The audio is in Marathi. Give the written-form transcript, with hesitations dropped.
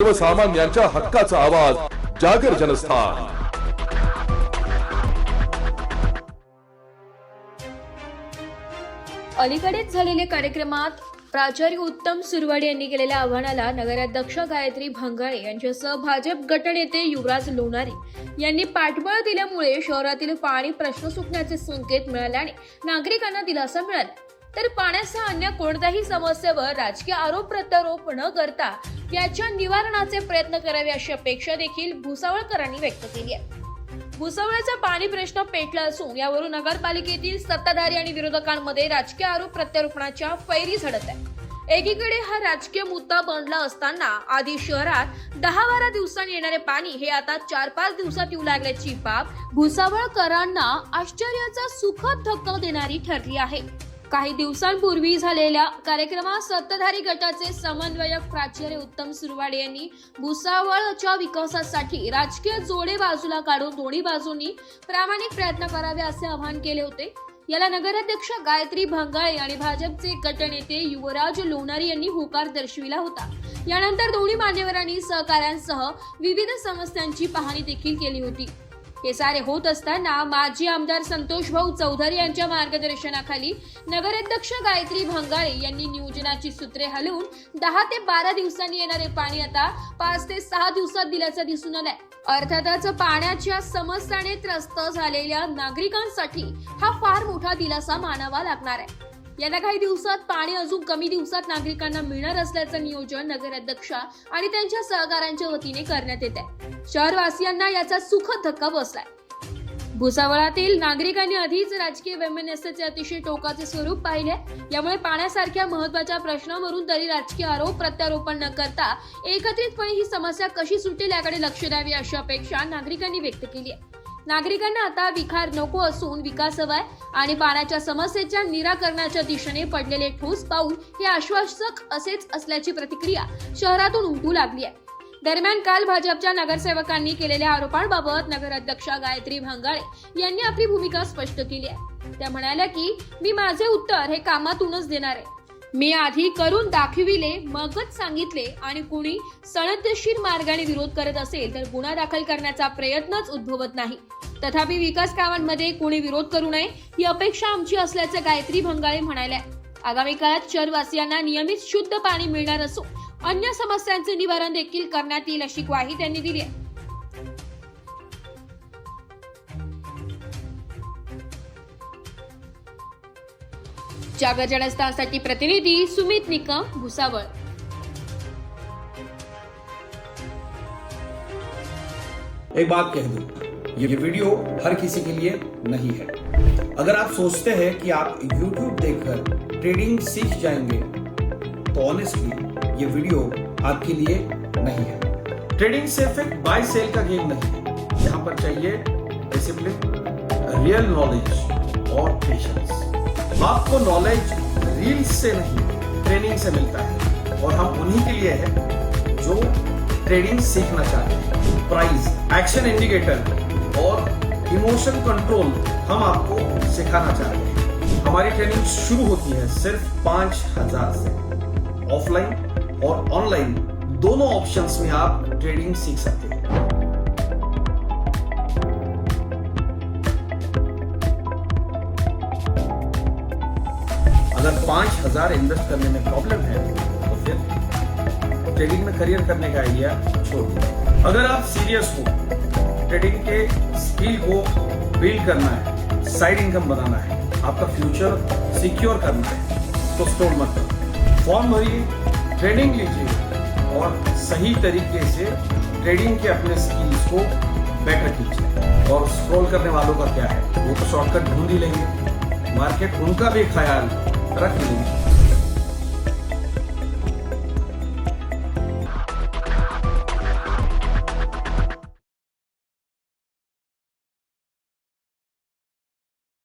सर्वसामान्यांच्या हक्काचा आवाज जागर जनस्थान। अलीकडेच झालेल्या कार्यक्रमात प्राचार्य उत्तम सुरवाडे यांनी केलेल्या आव्हानाला नगराध्यक्ष गायत्री भंगाळे यांच्यासह भाजप गटनेते युवराज लोणारी यांनी पाठबळ दिल्यामुळे शहरातील पाणी प्रश्न सुटण्याचे संकेत मिळाल्याने नागरिकांना दिलासा मिळाला। तर पाण्यासह अन्य कोणत्याही समस्येवर राजकीय आरोप प्रत्यारोप न करता याच्या निवारणाचे प्रयत्न करावे अशी अपेक्षा देखील भुसावळकरांनी व्यक्त केली आहे। भुसावळचा पाणी प्रश्न पेटला असून यावरून नगरपालिकेतील सत्ताधारी आणि विरोधकांमध्ये राजकीय आरोप प्रत्यारोपणाच्या फैरी झडत आहे। एकीकडे हा राजकीय मुद्दा बनला असताना आधी शहरात 10-12 दिवसांनी येणारे पाणी हे आता 4-5 दिवसात येऊ लागल्याची बाब भुसावळकरांना आश्चर्याचा सुखद धक्का देणारी ठरली आहे। काही दिवसांपूर्वी झालेल्या कार्यक्रमात सत्ताधारी गटाचे समन्वयक प्राचार्य उत्तम सुरवाडे यांनी भुसावळच्या विकासासाठी राजकीय जोडे बाजूला काढून दोन्ही बाजूंनी प्रामाणिक प्रयत्न करावे असे आवाहन केले होते। याला नगराध्यक्ष गायत्री भंगाळे आणि भाजपचे गटनेते युवराज लोणारी यांनी होकार दर्शविला होता। यानंतर दोन्ही मान्यवरांनी सहकाऱ्यांसह विविध समस्यांची पाहणी देखील केली होती। हे सारे होत असताना माजी आमदार संतोष भाऊ चौधरी यांच्या मार्गदर्शनाखाली नगराध्यक्ष गायत्री भंगाळे यांनी नियोजनाची सूत्रे हलवून 10 ते 12 दिवसांनी येणारे पाणी आता 5 ते 6 दिवसात दिल्याचं दिसून आलंय। अर्थातच पाण्याच्या समस्येने त्रस्त झालेल्या नागरिकांसाठी हा फार मोठा दिलासा मानावा लागणार आहे। यांना काही दिवसात पाणी अजून कमी दिवसात नागरिकांना मिळणार असल्याचं नियोजन नगराध्यक्ष आणि त्यांच्या सहकाऱ्यांच्या वतीने करण्यात येत आहे। शहरवासियांना याचा सुखद धक्का बसलाय। भुसावळातील नागरिकांनी आधीच राजकीय वैमनस्याचे अतिशय टोकाचे स्वरूप पाहिले। यामुळे पाण्यासारख्या महत्त्वाच्या प्रश्नावरून तरी राजकीय आरोप प्रत्यारोपण न करता एकत्रितपणे ही समस्या कशी सुटेल याकडे लक्ष द्यावे अशी अपेक्षा नागरिकांनी व्यक्त केली आहे। नागरिकांना आता विखार नको असून विकास हवाय आणि पाण्याच्या समस्येच्या निराकरणाच्या दिशेने पडलेले ठोस पाऊल हे आश्वासक असेच असल्याची प्रतिक्रिया शहरातून उमटू लागली आहे। दरम्यान काल भाजपच्या नगरसेवकांनी केलेल्या आरोपांबाबत नगराध्यक्षा गायत्री भंगाळे यांनी आपली भूमिका स्पष्ट केली आहे। त्या म्हणाल्या की मी माझे उत्तर हे कामातूनच देणार आहे। मी आधी करून दाखविले मगच सांगितले आणि कुणी सनदशीर मार्गाने विरोध करत असेल तर गुन्हा दाखल करण्याचा प्रयत्नच उद्भवत नाही। तथापि विकास कामांमध्ये कोणी विरोध करू नये ही अपेक्षा आमची असल्याचं गायत्री भंगाळे म्हणाल्या। आगामी काळात शहरवासियांना नियमित शुद्ध पाणी मिळणार असून अन्य समस्यांचे निवारण देखील करण्यात येईल अशी ग्वाही त्यांनी दिली आहे। जागर जनस्थानसाठी प्रतिनिधी सुमित निकम, भुसावळ। एक बात कह दूं, ये वीडियो हर किसी के लिए नहीं है। अगर आप सोचते हैं कि आप YouTube देखकर ट्रेडिंग सीख जाएंगे तो ऑनेस्टली ये वीडियो आपके लिए नहीं है। ट्रेडिंग सिर्फ एक बाय सेल का गेम नहीं है। यहाँ पर चाहिए डिसिप्लिन, रियल नॉलेज और पेशेंस। आपको नॉलेज रील्स से नहीं ट्रेनिंग से मिलता है और हम उन्हीं के लिए हैं जो ट्रेडिंग सीखना चाहते हैं। प्राइस, एक्शन इंडिकेटर और इमोशन कंट्रोल हम आपको सिखाना चाहते हैं। हमारी ट्रेनिंग शुरू होती है सिर्फ 5,000 से। ऑफलाइन और ऑनलाइन दोनों ऑप्शंस में आप ट्रेडिंग सीख सकते हैं। अगर 5,000 इन्वेस्ट करने में प्रॉब्लम है तो फिर ट्रेडिंग में करियर करने का आइडिया छोड़ दीजिए। अगर आप सीरियस हो, ट्रेडिंग के स्किल को बिल्ड करना है, साइड इनकम बनाना है, आपका फ्यूचर सिक्योर करना है तो स्टॉल मत करो। फॉर्म भरिए, ट्रेनिंग लीजिए और सही तरीके से ट्रेडिंग के अपने स्किल्स को बेटर कीजिए। और स्क्रॉल करने वालों का क्या है, वो तो शॉर्टकट ढूंढ ही लेंगे। मार्केट उनका भी ख्याल रख लेंगे।